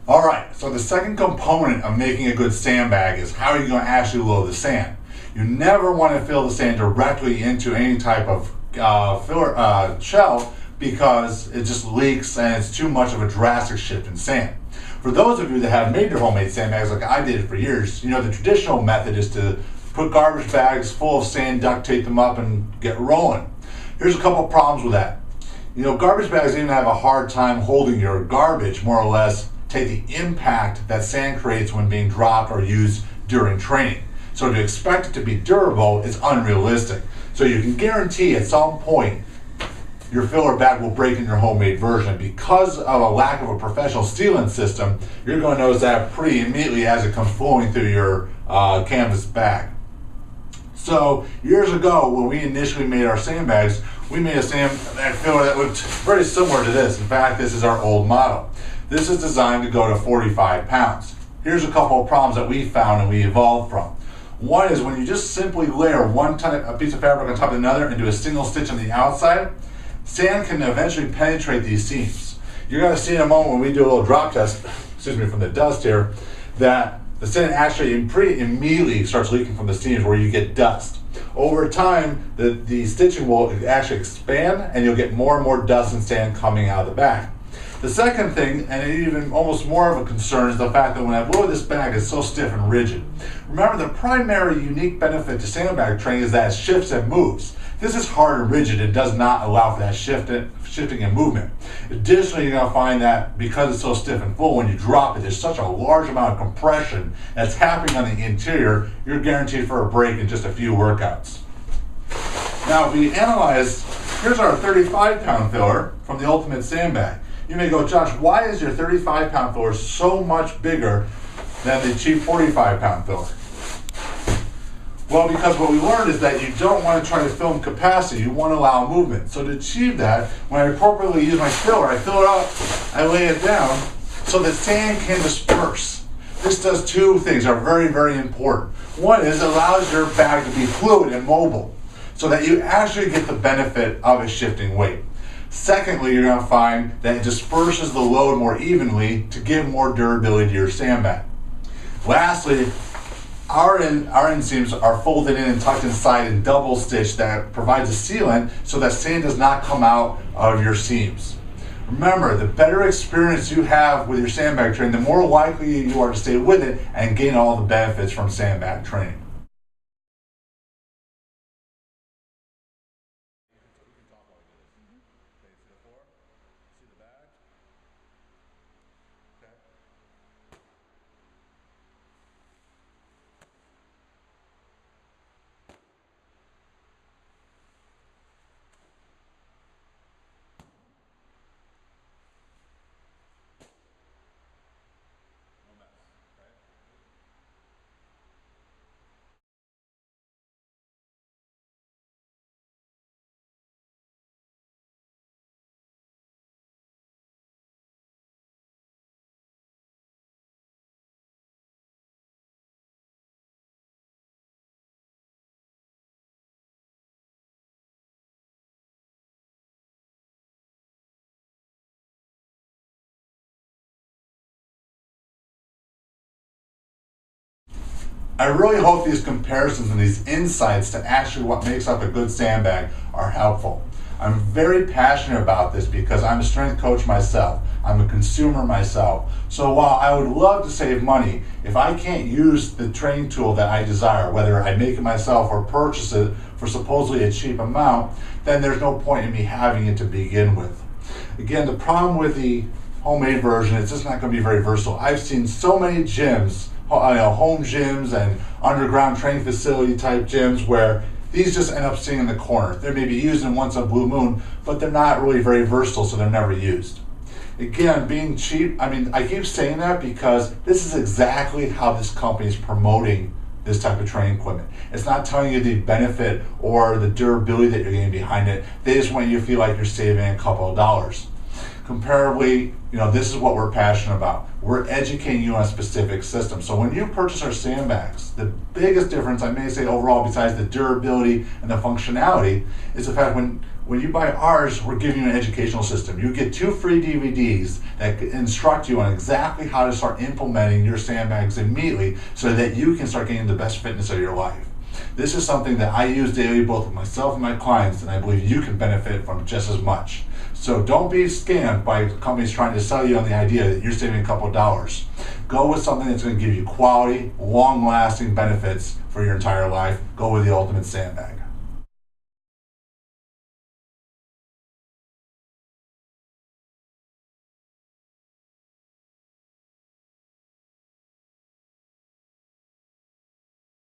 All right, so the second component of making a good sandbag is how are you going to actually load the sand. You never want to fill the sand directly into any type of shell because it just leaks and it's too much of a drastic shift in sand. For those of you that have made your homemade sandbags like I did for years, you know the traditional method is to put garbage bags full of sand, duct tape them up, and get rolling. Here's a couple problems with that. You know, garbage bags even have a hard time holding your garbage, more or less, take the impact that sand creates when being dropped or used during training. So to expect it to be durable is unrealistic. So you can guarantee at some point your filler bag will break in your homemade version. Because of a lack of a professional sealant system, you're going to notice that pretty immediately as it comes flowing through your canvas bag. So years ago, when we initially made our sandbags, we made a sandbag filler that looked very similar to this. In fact, this is our old model. This is designed to go to 45 pounds. Here's a couple of problems that we found and we evolved from. One is when you just simply layer a piece of fabric on top of another and do a single stitch on the outside, sand can eventually penetrate these seams. You're going to see in a moment when we do a little drop test, from the dust here, that the sand actually pretty immediately starts leaking from the seams where you get dust. Over time, the stitching will actually expand and you'll get more and more dust and sand coming out of the bag. The second thing, and even almost more of a concern, is the fact that when I blow this bag, it's so stiff and rigid. Remember, the primary unique benefit to sandbag training is that it shifts and moves. This is hard and rigid. It does not allow for that shifting and movement. Additionally, you're going to find that because it's so stiff and full, when you drop it, there's such a large amount of compression that's happening on the interior, you're guaranteed for a break in just a few workouts. Now, if we analyze, here's our 35-pound filler from the Ultimate Sandbag. You may go, Josh, why is your 35-pound filler so much bigger than the cheap 45-pound filler? Well, because what we learned is that you don't want to try to film capacity, you want to allow movement. So to achieve that, when I appropriately use my filler, I fill it up, I lay it down so that sand can disperse. This does two things that are very, very important. One is it allows your bag to be fluid and mobile so that you actually get the benefit of a shifting weight. Secondly, you're going to find that it disperses the load more evenly to give more durability to your sandbag. Lastly, our inseams are folded in and tucked inside and double stitched that provides a sealant so that sand does not come out of your seams. Remember, the better experience you have with your sandbag training, the more likely you are to stay with it and gain all the benefits from sandbag training. I really hope these comparisons and these insights to actually what makes up a good sandbag are helpful. I'm very passionate about this because I'm a strength coach myself. I'm a consumer myself. So while I would love to save money, if I can't use the training tool that I desire, whether I make it myself or purchase it for supposedly a cheap amount, then there's no point in me having it to begin with. Again, the problem with the homemade version is it's not going to be very versatile. I've seen so many gyms, home gyms and underground training facility type gyms where these just end up sitting in the corner. They may be used in once a blue moon, but they're not really very versatile, so they're never used. Again, being cheap, I keep saying that because this is exactly how this company is promoting this type of training equipment. It's not telling you the benefit or the durability that you're getting behind it. They just want you to feel like you're saving a couple of dollars. comparably, this is what we're passionate about. We're educating you on a specific system. So when you purchase our sandbags, the biggest difference, I may say overall, besides the durability and the functionality, is the fact when you buy ours, we're giving you an educational system. You get 2 free DVDs that instruct you on exactly how to start implementing your sandbags immediately so that you can start getting the best fitness of your life. This is something that I use daily, both with myself and my clients, and I believe you can benefit from just as much. So don't be scammed by companies trying to sell you on the idea that you're saving a couple of dollars. Go with something that's going to give you quality, long-lasting benefits for your entire life. Go with the ultimate sandbag.